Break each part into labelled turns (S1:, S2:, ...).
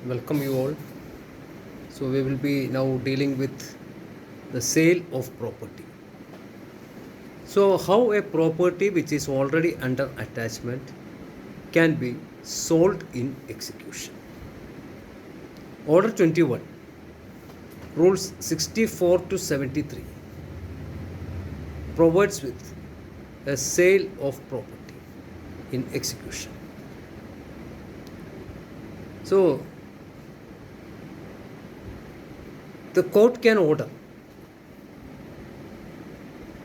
S1: welcome you all. So we will be now dealing with the sale of property. So how a property which is already under attachment can be sold in execution. Order 21, rules 64 to 73 provides with a sale of property in execution. So the court can order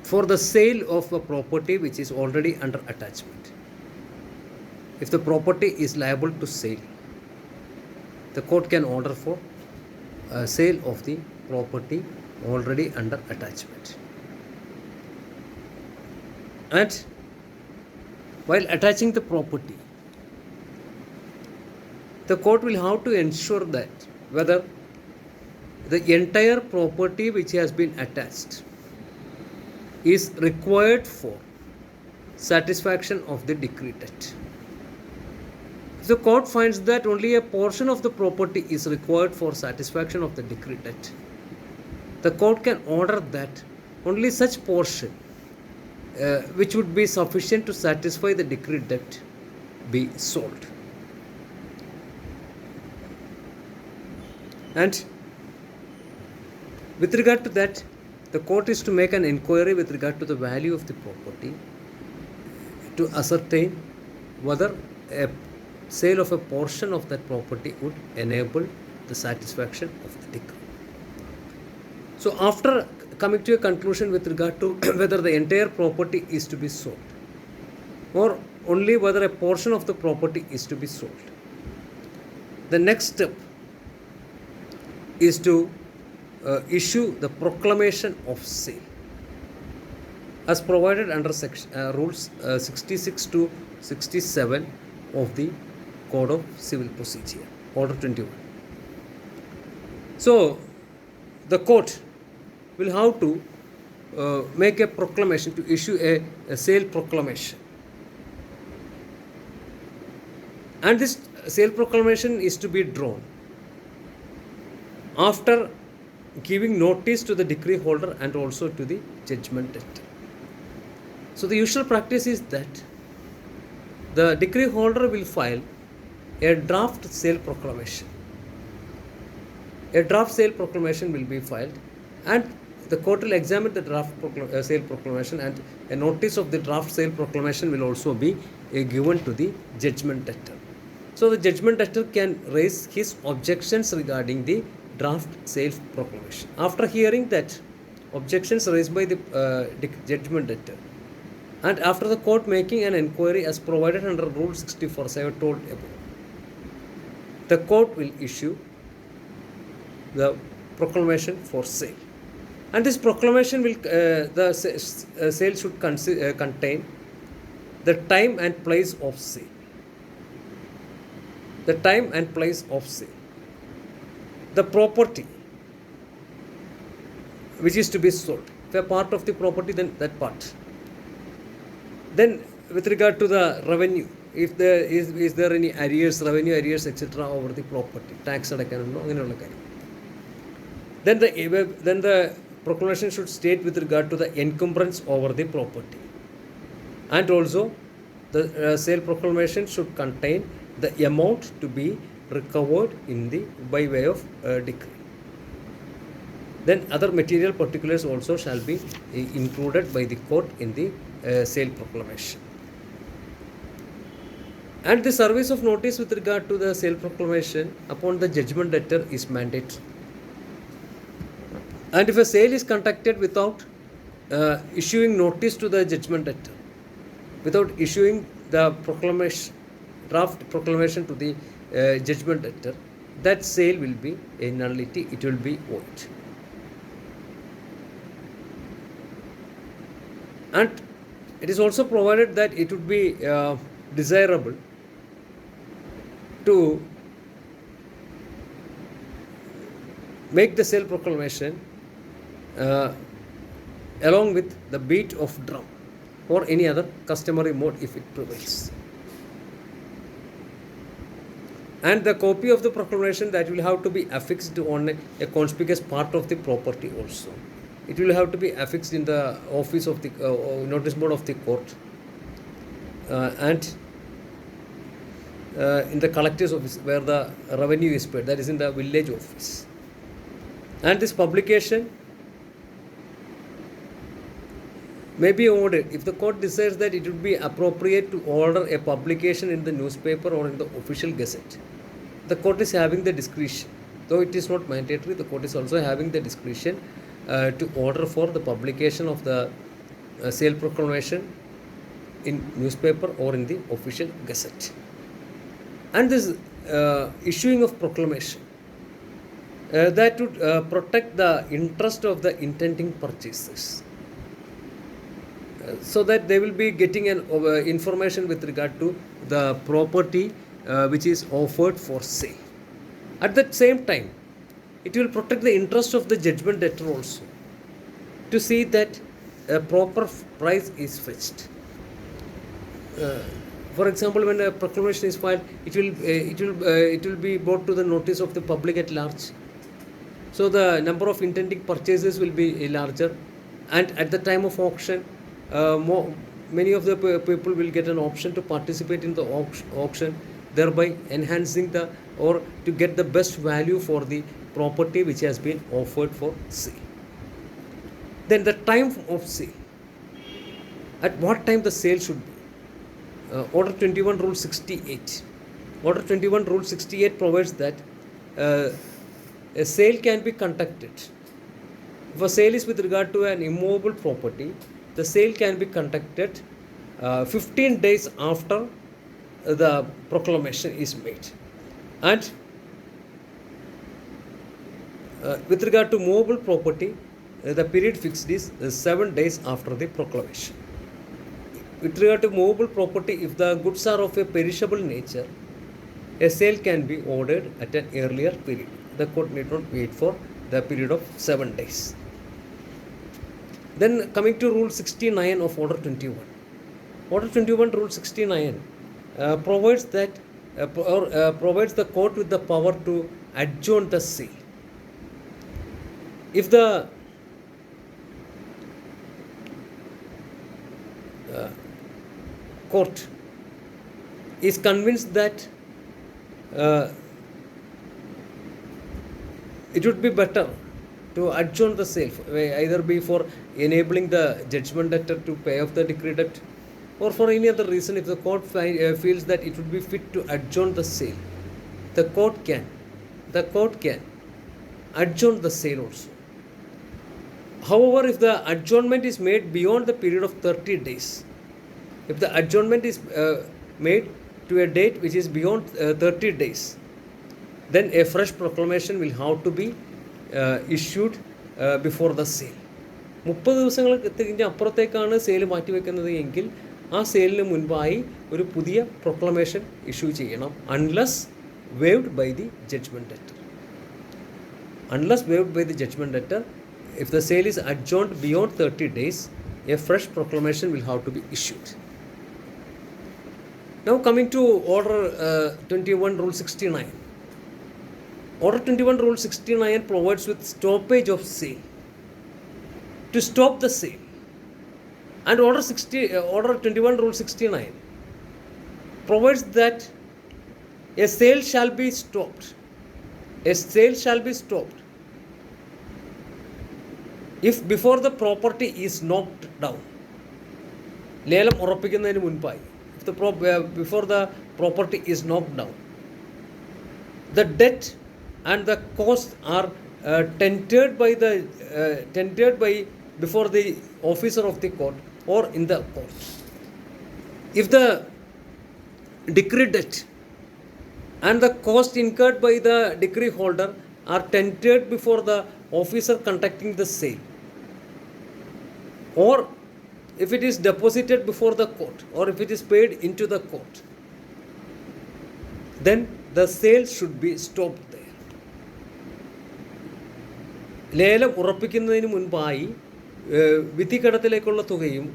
S1: for the sale of a property which is already under attachment. If the property is liable to sale, the court can order for a sale of the property already under attachment. And while attaching the property, the court will have to ensure that whether the entire property which has been attached is required for satisfaction of the decree debt. If the court finds that only a portion of the property is required for satisfaction of the decree debt, the court can order that only such portion which would be sufficient to satisfy the decree debt be sold. And with regard to that, the court is to make an inquiry with regard to the value of the property to ascertain whether a sale of a portion of that property would enable the satisfaction of the decree. So after coming to a conclusion with regard to whether the entire property is to be sold or only whether a portion of the property is to be sold, the next step is to issue the proclamation of sale as provided under rules 66 to 67 of the Code of Civil Procedure, Order 21. So the court will have to make a proclamation, to issue a sale proclamation. And this sale proclamation is to be drawn after giving notice to the decree holder and also to the judgment debtor. So the usual practice is that the decree holder will file a draft sale proclamation. A draft sale proclamation will be filed, and the court will examine the draft sale proclamation, and a notice of the draft sale proclamation will also be given to the judgment debtor. So the judgment debtor can raise his objections regarding the draft sale proclamation. After hearing that objections raised by the judgment debtor, and after the court making an inquiry as provided under Rule 64, as I have told above, the court will issue the proclamation for sale. And this proclamation will, the sale should contain the time and place of sale. The time and place of sale. The property which is to be sold. If a part of the property, then that part. Then with regard to the revenue, if there is there any arrears, revenue arrears, etc. over the property, tax അടയ്ക്കാനുണ്ടോ അങ്ങനെയുള്ള കാര്യം. Then the proclamation should state with regard to the encumbrance over the property. And also the sale proclamation should contain the amount to be recovered by way of decree. Then other material particulars also shall be included by the court in the sale proclamation. And the service of notice with regard to the sale proclamation upon the judgment debtor is mandatory. And if a sale is conducted without issuing notice to the judgment debtor, without issuing the proclamation, draft proclamation to the judgment debtor, that sale will be a nullity, it will be void. And it is also provided that it would be desirable to make the sale proclamation along with the beat of drum or any other customary mode if it prevails. and the copy of the proclamation that will have to be affixed on a conspicuous part of the property also. It will have to be affixed in the office of the notice board of the court and in the collector's office where the revenue is paid, that is in the village office. And this publication may be ordered if the court decides that it would be appropriate to order a publication in the newspaper or in the official gazette. The court is having the discretion, though it is not mandatory, the court is also having the discretion to order for the publication of the sale proclamation in newspaper or in the official gazette. And this issuing of proclamation that would protect the interest of the intending purchasers, so that they will be getting an information with regard to the property which is offered for sale. At that same time, it will protect the interest of the judgment debtor also, to see that a proper price is fetched. For example, when a proclamation is filed, it will be brought to the notice of the public at large. So the number of intending purchasers will be larger, and at the time of auction, many of the people will get an option to participate in the auction, thereby enhancing or to get the best value for the property which has been offered for sale. Then the time of sale. At what time the sale should be? Order 21 Rule 68. Order 21 Rule 68 provides that a sale can be conducted. If a sale is with regard to an immovable property, the sale can be conducted 15 days after the proclamation is made. And with regard to movable property, the period fixed is 7 days after the proclamation. With regard to movable property, if the goods are of a perishable nature, a sale can be ordered at an earlier period. The court need not wait for the period of 7 days. Then coming to Rule 69 of Order 21. Order 21 Rule 69 provides that provides the court with the power to adjourn the sale. If the court is convinced that it would be better to adjourn the sale, either be for enabling the judgment debtor to pay off the decree debt, or for any other reason, if the court feels that it would be fit to adjourn the sale, the court can adjourn the sale also. However, if the adjournment is made beyond the period of 30 days, if the adjournment is made to a date which is beyond 30 days, then a fresh proclamation will have to be issued before the sale. 30 ദിവസങ്ങൾ കഴിഞ്ഞ് അപ്പുറത്തേക്കാണ് sale മാറ്റിവെക്കുന്നത് എങ്കിൽ ആ സെയിലിന് മുൻപായി ഒരു പുതിയ proclamation issue ചെയ്യണം, unless waived by the judgment debtor. Unless waived by the judgment debtor, if the sale is adjourned beyond 30 days, a fresh proclamation will have to be issued. Now coming to Order 21 Rule 69. Order 21 Rule 69 provides with stoppage of sale, to stop the sale. And Order 21 Rule 69 provides that a sale shall be stopped. A sale shall be stopped if before the property is knocked down. ലേലം ഉറപ്പിക്കുന്നതിന് മുൻപായി, before the property is knocked down, the debt and the cost are tendered by before the officer of the court or in the court. If the decree debt and the cost incurred by the decree holder are tendered before the officer conducting the sale, or if it is deposited before the court, or if it is paid into the court, then the sale should be stopped there. ലേലം ഉറപ്പിക്കുന്നതിന് മുൻപായി വിധിക്കടത്തിലേക്കുള്ള തുകയും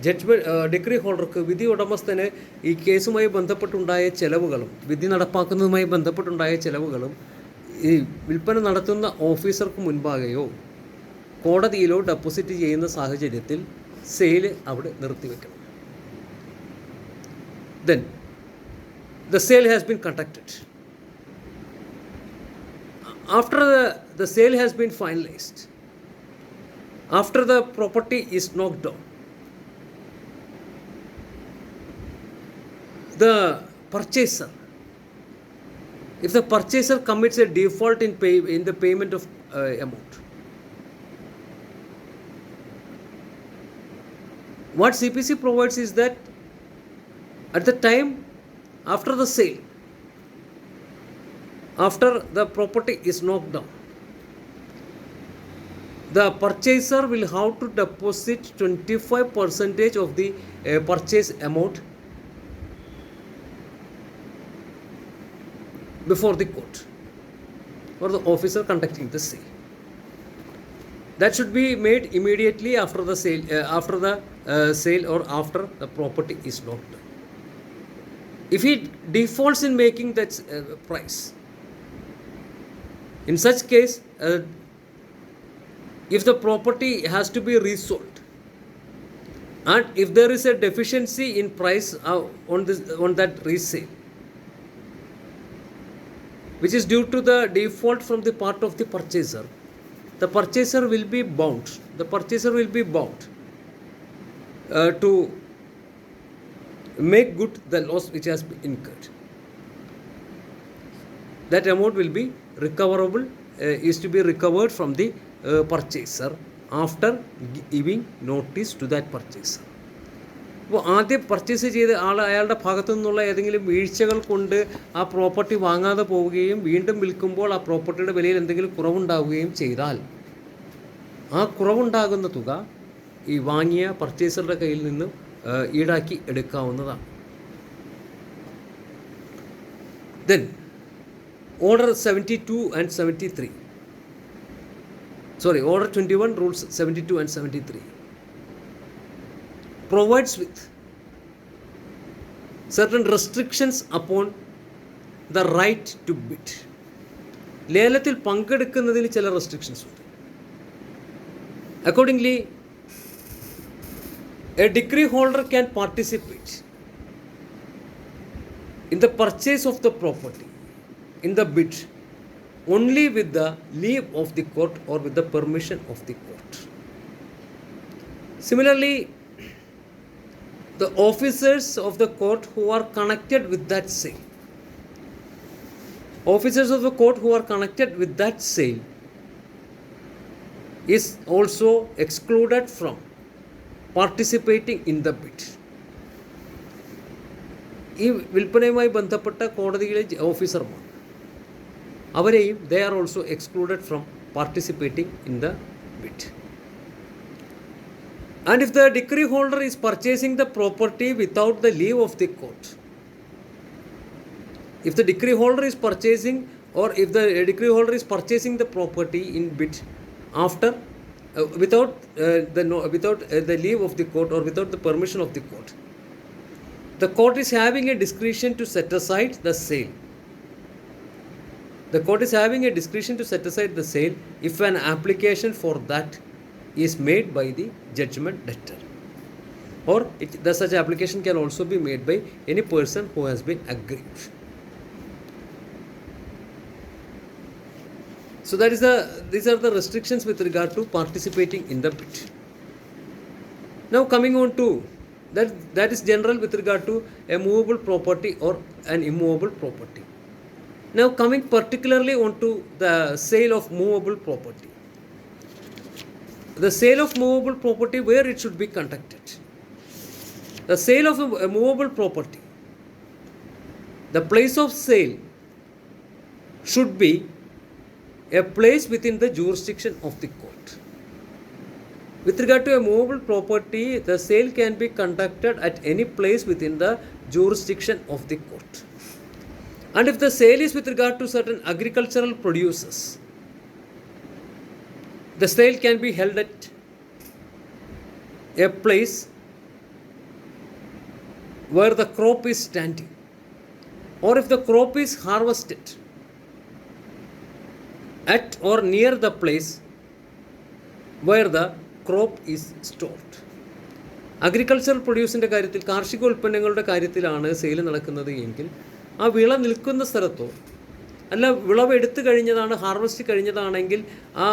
S1: judgement degree ഹോൾഡർക്ക് വിധി ഉടമസ്ഥന് ഈ കേസുമായി ബന്ധപ്പെട്ടുണ്ടായ ചെലവുകളും വിധി നടപ്പാക്കുന്നതുമായി ബന്ധപ്പെട്ടുണ്ടായ ചെലവുകളും ഈ വിൽപ്പന നടത്തുന്ന ഓഫീസർക്ക് മുൻപാകെയോ കോടതിയിലോ ഡെപ്പോസിറ്റ് ചെയ്യുന്ന സാഹചര്യത്തിൽ സെയിൽ അവിടെ നിർത്തിവെക്കണം. Then the sale has been conducted. After the sale has been finalized, after the property is knocked down, the purchaser, if the purchaser commits a default in the payment of amount, what CPC provides is that at the time after the sale, after the property is knocked down, the purchaser will have to deposit 25% of the purchase amount before the court or the officer conducting the sale. That should be made immediately after the sale or after the property is knocked down. If he defaults in making that price, in such case, if the property has to be resold, and if there is a deficiency in price on that resale, which is due to the default from the part of the purchaser, the purchaser will be bound. The purchaser will be bound to make good the loss which has been incurred. That amount will be recoverable, is to be recovered from the purchaser after giving notice to that purchaser. അപ്പോൾ ആദ്യം purchase ചെയ്ത അയാളുടെ ഭാഗത്തു നിന്നുള്ള ഏതെങ്കിലും വീഴ്ചകൾ കൊണ്ട് ആ പ്രോപ്പർട്ടി വാങ്ങാതെ പോവുകയും വീണ്ടും വിൽക്കുമ്പോൾ ആ പ്രോപ്പർട്ടിയുടെ വിലയിൽ എന്തെങ്കിലും കുറവുണ്ടാവുകയും ചെയ്താൽ ആ കുറവുണ്ടാകുന്ന തുക ഈ വാങ്ങിയ പർച്ചേസറുടെ കയ്യിൽ നിന്ന് ഈടാക്കി എടുക്കാവുന്നതാണ്. Then order 72 and 73, sorry, order 21 rules 72 and 73 provides with certain restrictions upon the right to bid. ലേലത്തിൽ പങ്കെടുക്കുന്നതിന് ചില റെസ്ട്രിക്ഷൻസ് ഉണ്ട്. Accordingly, a decree holder can participate in the purchase of the property, in the bid, only with the leave of the court or with the permission of the court. Similarly, the officers of the court who are connected with that sale, officers of the court who are connected with that sale is also excluded from participating in the bid. ഈ വിൽപ്പനയുമായി ബന്ധപ്പെട്ട കോടതിയിലെ ഓഫീസർമാർ അവരെയും they are also excluded from participating in the bid. And if the decree holder is purchasing the property without the leave of the court, if the decree holder is purchasing, or if the decree holder is purchasing the property in bid after without the leave of the court or without the permission of the court, the court is having a discretion to set aside the sale. The court is having a discretion to set aside the sale if an application for that is made by the judgment debtor, or such application can also be made by any person who has been aggrieved. So these are the restrictions with regard to participating in the bid. Now coming on to that is general with regard to a movable property or an immovable property. Now coming particularly on to the sale of movable property. The sale of movable property, where it should be conducted. The sale of a movable property, the place of sale should be a place within the jurisdiction of the court. With regard to a movable property, the sale can be conducted at any place within the jurisdiction of the court. And if the sale is with regard to certain agricultural producers, the sale can be held at a place where the crop is standing, or if the crop is harvested at or near the place where the crop is stored. Agricultural പ്രൊഡ്യൂസിൻ്റെ കാര്യത്തിൽ, കാർഷിക ഉൽപ്പന്നങ്ങളുടെ കാര്യത്തിലാണ് sale നടക്കുന്നത് എങ്കിൽ ആ വിള നിൽക്കുന്ന സ്ഥലത്തോ, അല്ല വിളവ് എടുത്തു കഴിഞ്ഞതാണ്, ഹാർവസ്റ്റ് കഴിഞ്ഞതാണെങ്കിൽ ആ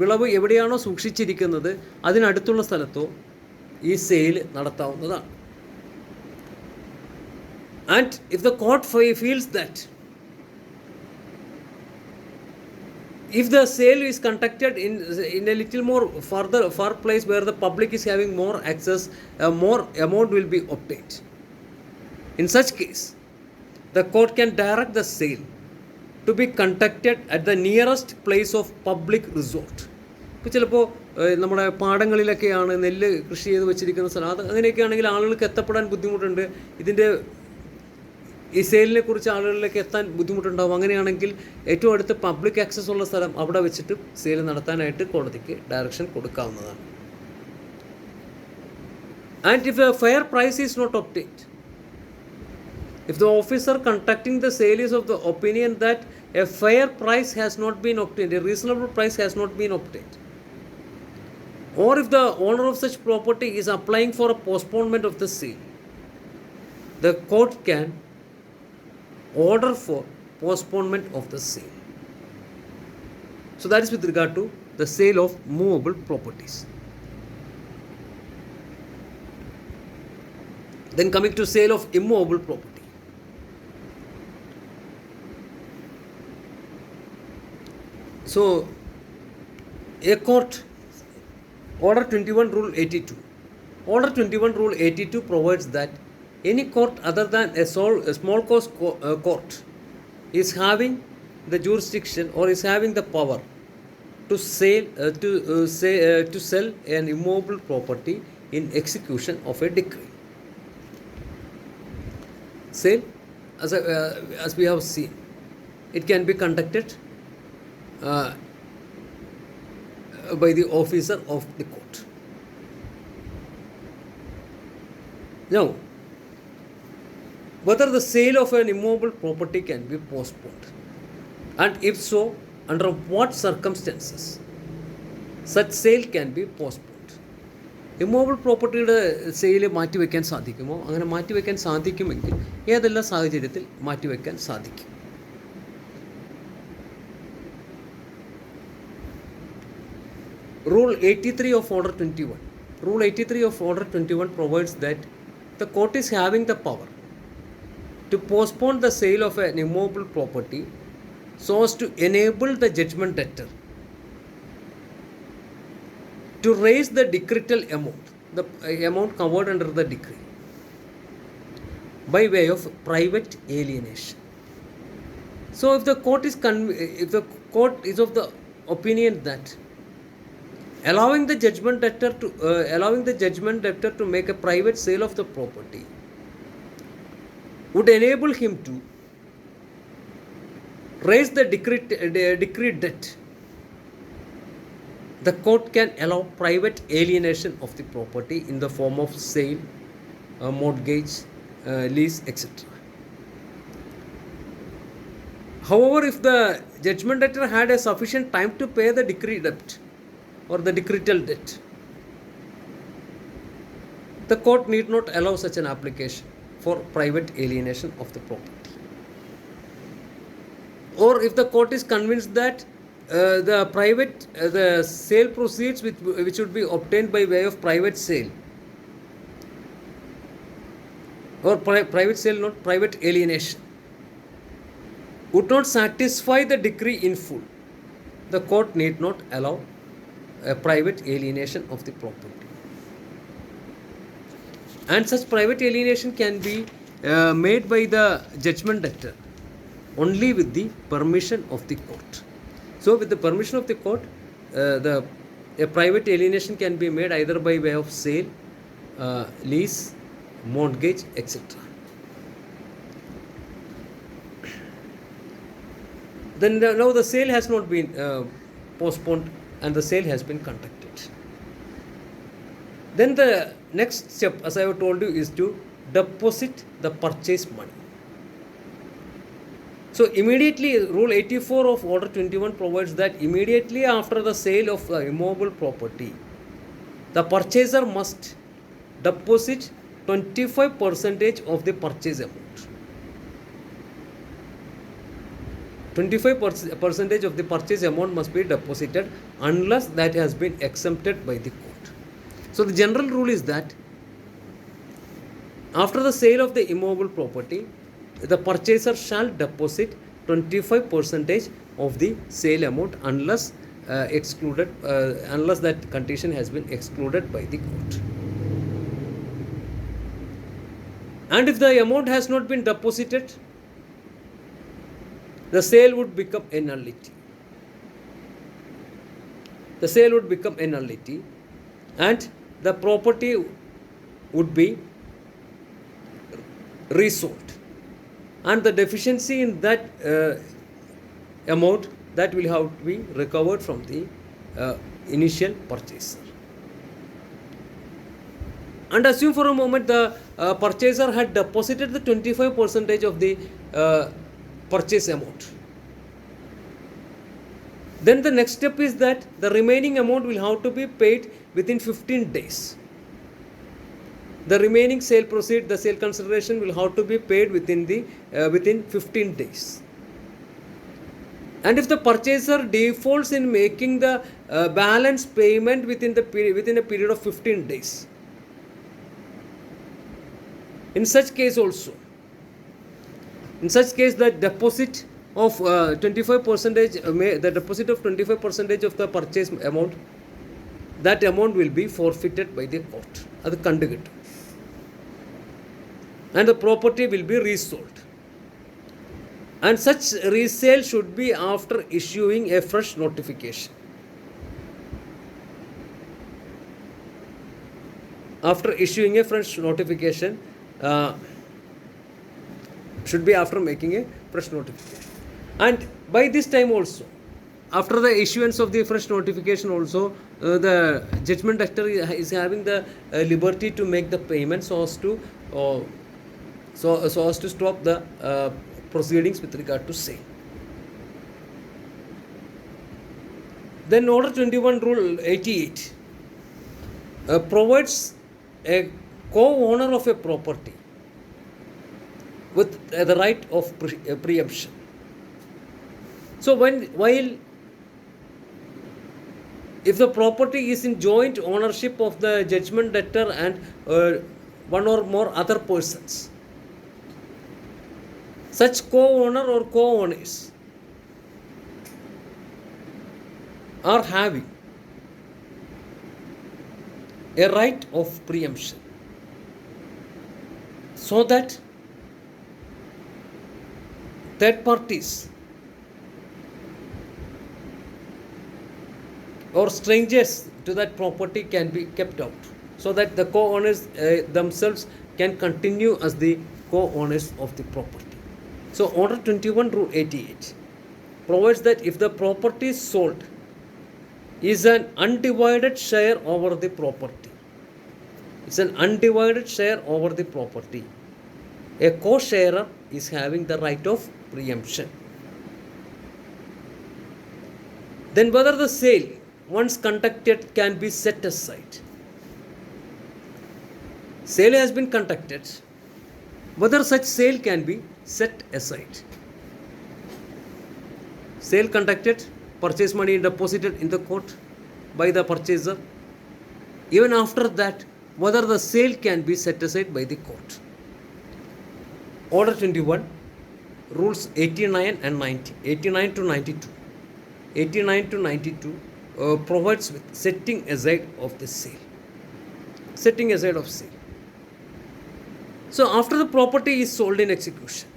S1: വിളവ് എവിടെയാണോ സൂക്ഷിച്ചിരിക്കുന്നത് അതിനടുത്തുള്ള സ്ഥലത്തോ ഈ സെയിൽ നടത്താവുന്നതാണ്. And if the court feels that if the sale is conducted in a little more far place where the public is having more access, more amount will be obtained. In such case, the court can direct the sale to be conducted at the nearest place of public resort. ഇപ്പോൾ ചിലപ്പോൾ നമ്മുടെ പാടങ്ങളിലൊക്കെയാണ് നെല്ല് കൃഷി ചെയ്ത് വെച്ചിരിക്കുന്ന സ്ഥലം, അത് അങ്ങനെയൊക്കെ ആണെങ്കിൽ ആളുകൾക്ക് എത്തപ്പെടാൻ ബുദ്ധിമുട്ടുണ്ട്. ഇതിൻ്റെ ഈ സെയിലിനെ കുറിച്ച് ആളുകളിലേക്ക് എത്താൻ ബുദ്ധിമുട്ടുണ്ടാകും. അങ്ങനെയാണെങ്കിൽ ഏറ്റവും അടുത്ത് പബ്ലിക് ആക്സസ് ഉള്ള സ്ഥലം അവിടെ വെച്ചിട്ട് സെയിൽ നടത്താനായിട്ട് കോടതിക്ക് ഡയറക്ഷൻ കൊടുക്കാവുന്നതാണ്. And if a fair price is not obtained, if the officer conducting the sale is of the opinion that a fair price has not been obtained, a reasonable price has not been obtained, or if the owner of such property is applying for a postponement of the sale, the court can order for postponement of the sale. So that is with regard to the sale of movable properties. Then coming to sale of immovable property. So a court, Order 21 Rule 82. Order 21 Rule 82 provides that any court other than a small cause court is having the jurisdiction or is having the power to sell an immovable property in execution of a decree. Sale, as we have seen, it can be conducted by the officer of the court. Now, whether the sale of an immovable property can be postponed, and if so, under what circumstances such sale can be postponed. Immovable പ്രോപ്പർട്ടിയുടെ sale മാറ്റിവെക്കാൻ സാധിക്കുമോ? അങ്ങനെ മാറ്റിവെക്കാൻ സാധിക്കുമെങ്കിൽ ഏതെല്ലാം സാഹചര്യത്തിൽ മാറ്റിവെക്കാൻ സാധിക്കും? Rule 83 of Order 21. Rule 83 of Order 21 provides that the court is having the power to postpone the sale of an immovable property so as to enable the judgment debtor to raise the decretal amount, the amount covered under the decree, by way of private alienation. So if the court is of the opinion that allowing the judgment debtor to make a private sale of the property would enable him to raise the decreed debt, the court can allow private alienation of the property in the form of sale, mortgage, lease, etc. However, if the judgment debtor had a sufficient time to pay the decreed debt or the decretal debt, the court need not allow such an application for private alienation of the property. Or if the court is convinced that the sale proceeds which would be obtained by way of private sale, or private sale, not private alienation, would not satisfy the decree in full, the court need not allow a private alienation of the property. And such private alienation can be made by the judgment debtor only with the permission of the court. So with the permission of the court, a private alienation can be made either by way of sale, lease, mortgage, etc. Then now the sale has not been postponed and the sale has been conducted. Then the next step, as I have told you, is to deposit the purchase money. So immediately, Rule 84 of Order 21 provides that immediately after the sale of the immovable property, the purchaser must deposit 25% of the purchase amount. 25% of the purchase amount must be deposited unless that has been exempted by the court. So the general rule is that after the sale of the immovable property, the purchaser shall deposit 25% of the sale amount unless unless that condition has been excluded by the court. And if the amount has not been deposited, the sale would become a nullity. The sale would become a nullity, and the property would be resold. And the deficiency in that amount, that will have to be recovered from the initial purchaser. And assume for a moment the purchaser had deposited the 25% of the purchase amount. Then the next step is that the remaining amount will have to be paid within 15 days. The remaining sale proceed, the sale consideration will have to be paid within 15 days. And if the purchaser defaults in making the balance payment within a period of 15 days, in such case the deposit of 25%, the deposit of 25% of the purchase amount, that amount will be forfeited by the court. That is, and the property will be resold. And such resale should be after issuing a fresh notification. After issuing a fresh notification, should be after making a fresh notification. And by this time also, after the issuance of the fresh notification also, the judgment debtor is having the liberty to make the payment so as to stop the proceedings with regard to sale. Then Order 21 Rule 88 provides a co-owner of a property with the right of preemption. So while if the property is in joint ownership of the judgment debtor and one or more other persons, such co-owner or co-owners are having a right of preemption, so that third parties or strangers to that property can be kept out, so that the co-owners themselves can continue as the co-owners of the property. So Order 21 Rule 88 provides that if the property sold is an undivided share over the property, it's an undivided share over the property, a co-sharer is having the right of preemption. Then whether the sale once conducted can be set aside. Sale has been conducted, whether such sale can be set aside. Sale conducted, purchase money deposited in the court by the purchaser. Even after that, whether the sale can be set aside by the court. Order 21, Rules 89 and 90, 89 to 92. 89 to 92 provides with setting aside of the sale. Setting aside of sale. So after the property is sold in execution,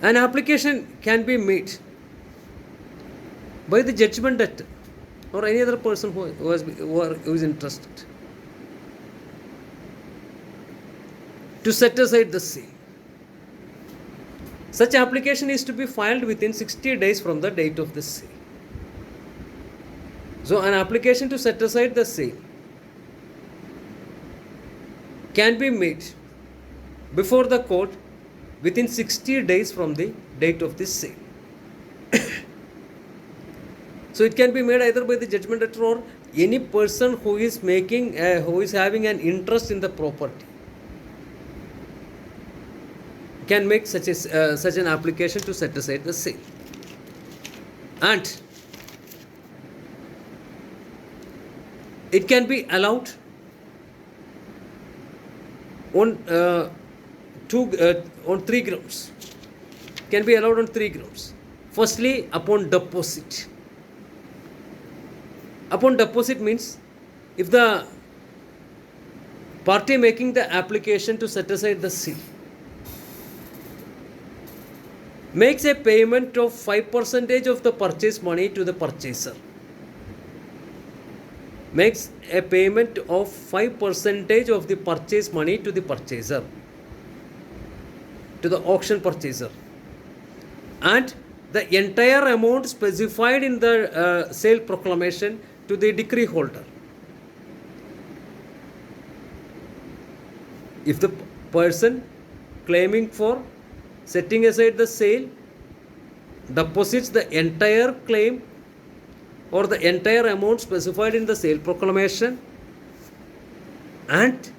S1: an application can be made by the judgment debtor or any other person who is interested to set aside the sale. Such application is to be filed within 60 days from the date of the sale. So an application to set aside the sale can be made before the court within 60 days from the date of the sale. So it can be made either by the judgment debtor or any person who is making, who is having an interest in the property, can make such an application to set aside the sale. And it can be allowed on three grounds. Can be allowed on three grounds. Firstly, upon deposit. Upon deposit means if the party making the application to set aside the sale makes a payment of 5% of the purchase money to the purchaser, makes a payment of 5% of the purchase money to the purchaser, to the auction purchaser, and the entire amount specified in the sale proclamation to the decree holder. If the person claiming for setting aside the sale deposits the entire claim or the entire amount specified in the sale proclamation and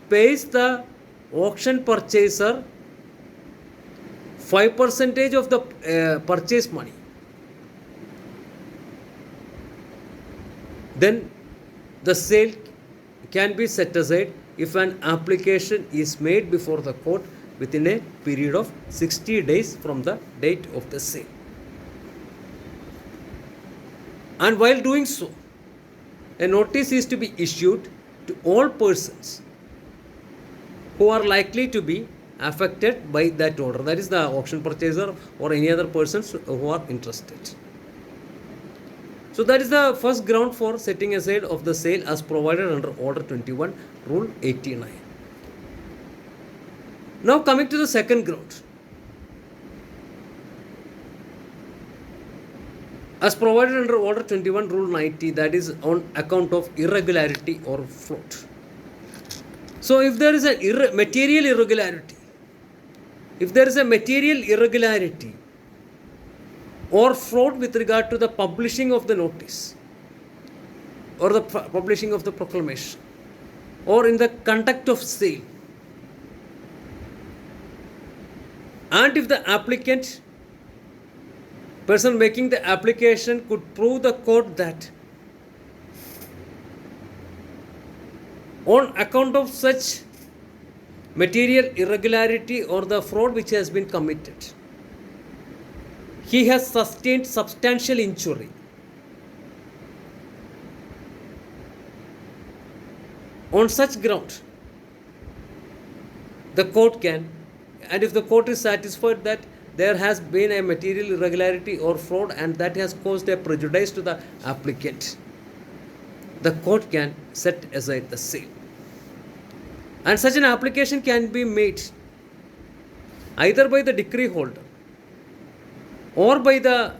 S1: pays the auction purchaser 5% of the purchase money, then the sale can be set aside if an application is made before the court within a period of 60 days from the date of the sale. And while doing so, a notice is to be issued to all persons who are likely to be affected by that order, that is the auction purchaser or any other persons who are interested. So that is the first ground for setting aside of the sale as provided under Order 21, Rule 89. Now coming to the second ground. As provided under Order 21, Rule 90, that is on account of irregularity or fraud. So if there is a material irregularity, if there is a material irregularity or fraud with regard to the publishing of the notice or the publishing of the proclamation or in the conduct of sale, and if the applicant, person making the application, could prove the court that on account of such material irregularity or the fraud which has been committed, he has sustained substantial injury, on such ground the court can, and if the court is satisfied that there has been a material irregularity or fraud and that has caused a prejudice to the applicant, the court can set aside the sale. And such an application can be made either by the decree holder or by the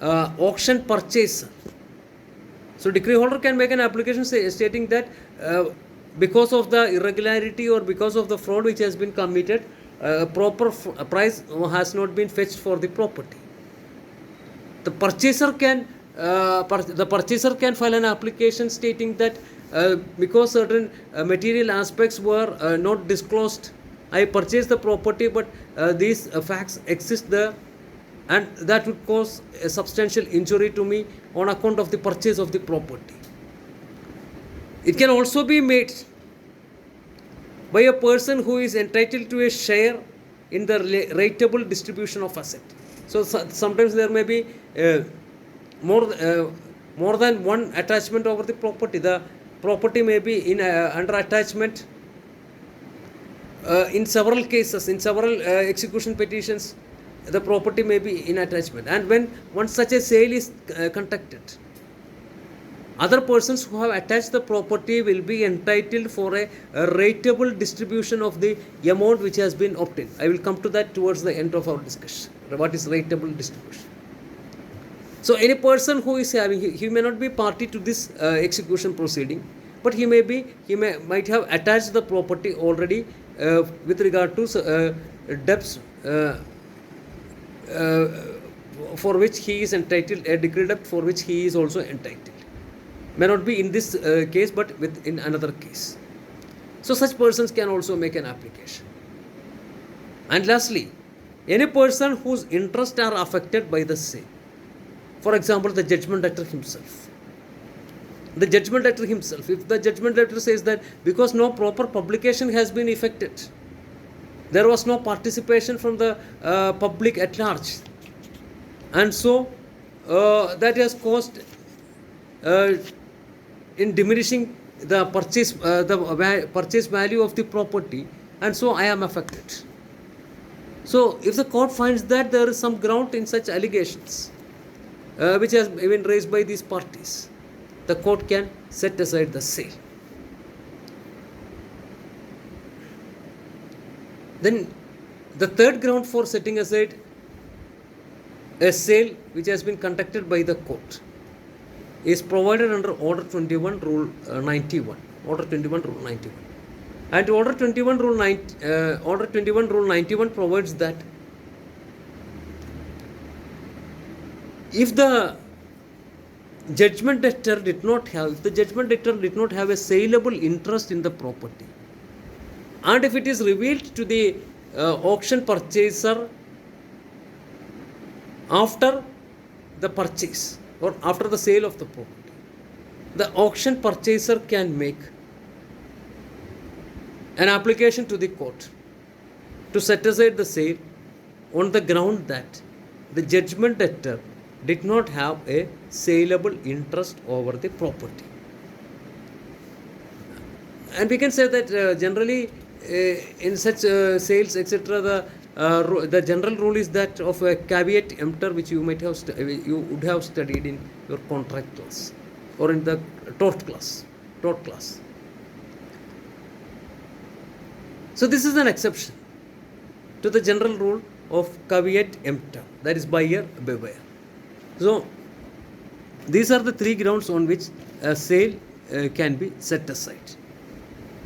S1: auction purchaser. So decree holder can make an application stating that because of the irregularity or because of the fraud which has been committed, proper price has not been fetched for the property. The purchaser can file an application stating that because certain material aspects were not disclosed, I purchased the property, but these facts exist there, and that would cause a substantial injury to me on account of the purchase of the property. It can also be made by a person who is entitled to a share in the rateable distribution of asset. So sometimes there may be more than one attachment over the property. The property may be in under attachment in several cases, in several execution petitions. The property may be in attachment, and when once such a sale is conducted, other persons who have attached the property will be entitled for a rateable distribution of the amount which has been obtained. I will come to that towards the end of our discussion. What is rateable distribution? So any person who is having, he may not be party to this execution proceeding, but might have attached the property already with regard to debts for which he is entitled, a decree debt for which he is also entitled. May not be in this case, but in another case. So such persons can also make an application. And lastly, any person whose interests are affected by the sale. For example, the judgment debtor himself. The judgment debtor himself, if the judgment debtor says that because no proper publication has been effected, there was no participation from the public at large, and so that has caused in diminishing the purchase value of the property, and so I am affected. So if the court finds that there is some ground in such allegations which has been raised by these parties, the court can set aside the sale. Then the third ground for setting aside a sale which has been conducted by the court is provided under Order 21 Rule 91. Order 21 Rule 91. And Order 21 Rule 91 provides that if the judgment debtor did not have a saleable interest in the property, and if it is revealed to the auction purchaser after the purchase or after the sale of the property, the auction purchaser can make an application to the court to set aside the sale on the ground that the judgment debtor did not have a saleable interest over the property. And we can say that generally in such sales, etc., the general rule is that of a caveat emptor, which you would have studied in your contract class or in the tort class. So this is an exception to the general rule of caveat emptor, that is buyer beware. So these are the three grounds on which a sale can be set aside.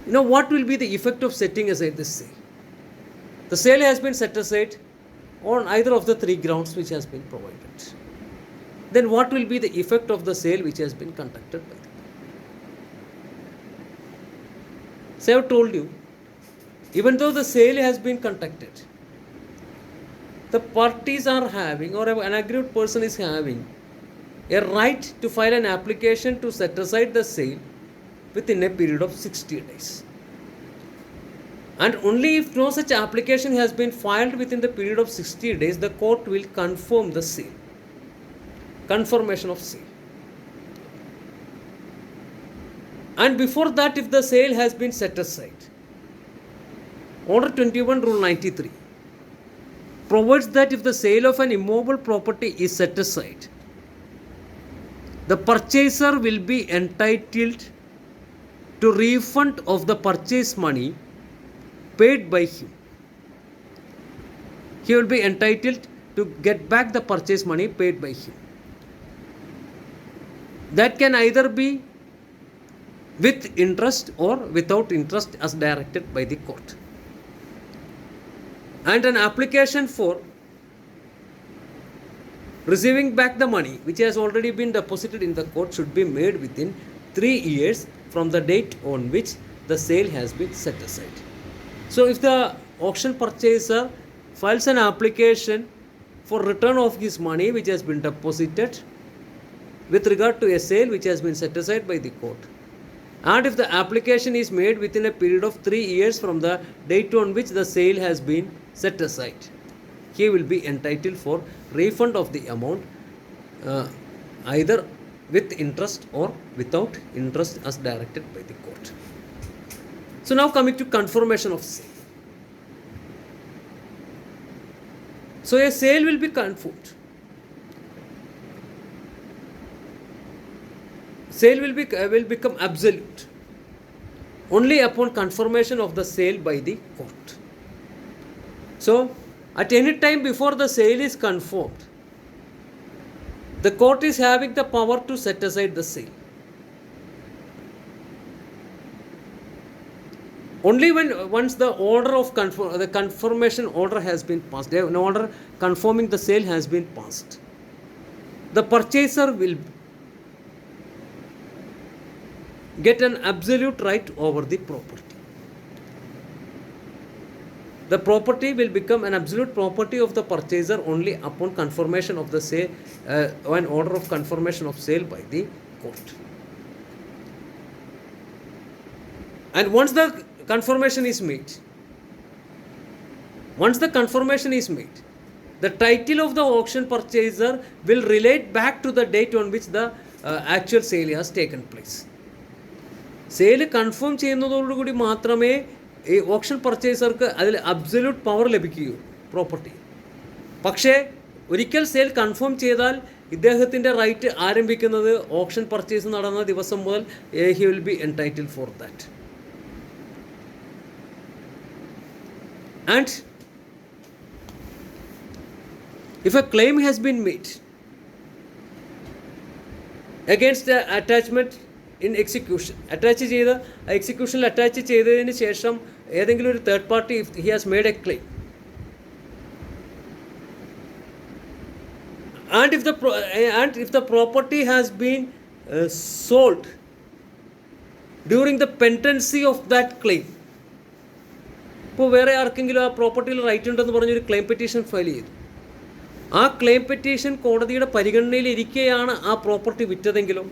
S1: What will be the effect of setting aside the sale? The sale has been set aside on either of the three grounds which has been provided. Then what will be the effect of the sale which has been conducted by the court? So I have told you, even though the sale has been conducted, the parties are having, or an aggrieved person is having, a right to file an application to set aside the sale within a period of 60 days. And only if no such application has been filed within the period of 60 days, the court will confirm the sale. Confirmation of sale. And before that, if the sale has been set aside, Order 21 Rule 93 provides that if the sale of an immobile property is set aside, the purchaser will be entitled to refund of the purchase money paid by him. He will be entitled to get back the purchase money paid by him. That can either be with interest or without interest as directed by the court. And an application for receiving back the money which has already been deposited in the court should be made within 3 years from the date on which the sale has been set aside. So if the auction purchaser files an application for return of his money which has been deposited with regard to a sale which has been set aside by the court, and if the application is made within a period of 3 years from the date on which the sale has been set aside, he will be entitled for refund of the amount either with interest or without interest as directed by the court. So now coming to confirmation of sale. So a sale will be confirmed. Sale will become absolute only upon confirmation of the sale by the court. So at any time before the sale is confirmed, the court is having the power to set aside the sale. Only when once the order of the confirmation order has been passed, an order confirming the sale has been passed, the purchaser will get an absolute right over the property. The property will become an absolute property of the purchaser only upon confirmation of the sale, an order of confirmation of sale by the court. And once the confirmation is made, the title of the auction purchaser will relate back to the date on which the actual sale has taken place. Sale confirm ചെയ്യുന്നതോടുകൂടി മാത്രമേ ഈ option പർച്ചേസർക്ക് അതിൽ absolute power ലഭിക്കുകയുള്ളൂ property. പക്ഷേ ഒരിക്കൽ sale confirm ചെയ്താൽ ഇദ്ദേഹത്തിൻ്റെ right ആരംഭിക്കുന്നത് option purchase നടന്ന ദിവസം മുതൽ he will be entitle for that. And if a claim has been made against the attachment in execution, attach ചെയ്ത എക്സിക്യൂഷനിൽ അറ്റാച്ച് ചെയ്തതിന് ശേഷം ഏതെങ്കിലും ഒരു third party if he has made a claim, and if the property has been sold during the pendency of that claim, ഇപ്പോൾ വേറെ ആർക്കെങ്കിലും ആ പ്രോപ്പർട്ടിയിൽ right ഉണ്ടെന്ന് പറഞ്ഞൊരു ക്ലെയിം പെറ്റീഷൻ ഫയൽ ചെയ്തു. ആ ക്ലെയിം പെറ്റീഷൻ കോടതിയുടെ പരിഗണനയിൽ ഇരിക്കെയാണ് ആ property വിറ്റതെങ്കിലും,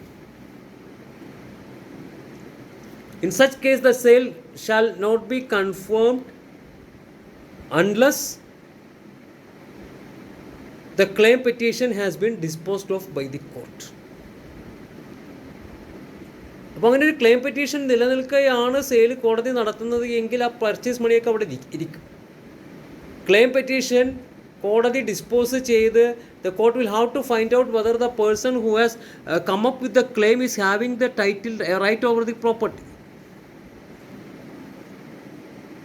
S1: in such case the sale shall not be confirmed unless the claim petition has been disposed of by the court. അപ്പോൾ അങ്ങനെ ഒരു ക്ലെയിം പെറ്റീഷൻ നിലനിൽക്കുകയാണ് സെയിൽ കോടതി നടത്തുന്നത് എങ്കിൽ ആ പർച്ചേസ് മണിയൊക്കെ അവിടെ ഇരിക്കും. ക്ലെയിം പെറ്റീഷൻ കോടതി ഡിസ്പോസ് ചെയ്ത് the court will have to find out whether the person who has come up with the claim is having the title right over the property.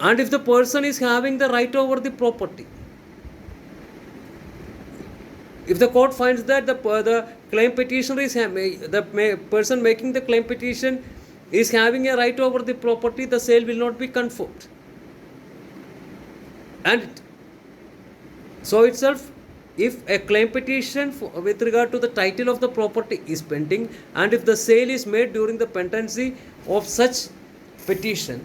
S1: And if the person is having the right over the property, if the court finds that the claim petitioner is the person making the claim petition is having a right over the property, the sale will not be confirmed. And so itself, if a claim petition with regard to the title of the property is pending, and if the sale is made during the pendency of such petition,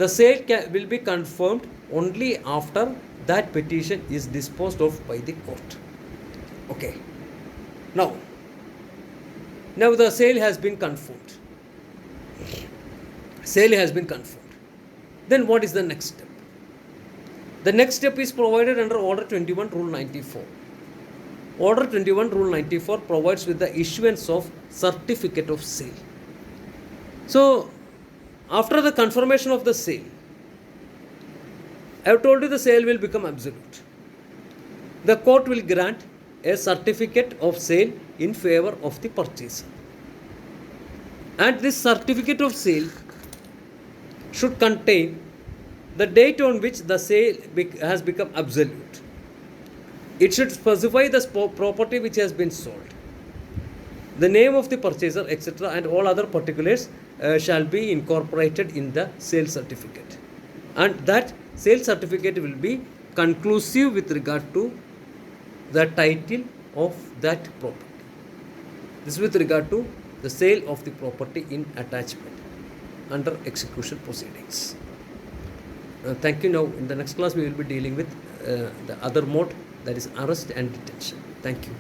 S1: the sale will be confirmed only after that petition is disposed of by the court. Okay. Now the sale has been confirmed. Then what is the next step? The next step is provided under Order 21 Rule 94. Order 21 Rule 94 provides with the issuance of certificate of sale. So after the confirmation of the sale, I have told you the sale will become absolute. The court will grant a certificate of sale in favor of the purchaser. And this certificate of sale should contain the date on which the sale has become absolute. It should specify the property which has been sold, the name of the purchaser, etc., and all other particulars shall be incorporated in the sale certificate. And that sale certificate will be conclusive with regard to the title of that property. This is with regard to the sale of the property in attachment under execution proceedings. Thank you. Now in the next class we will be dealing with the other mode, that is arrest and detention. Thank you.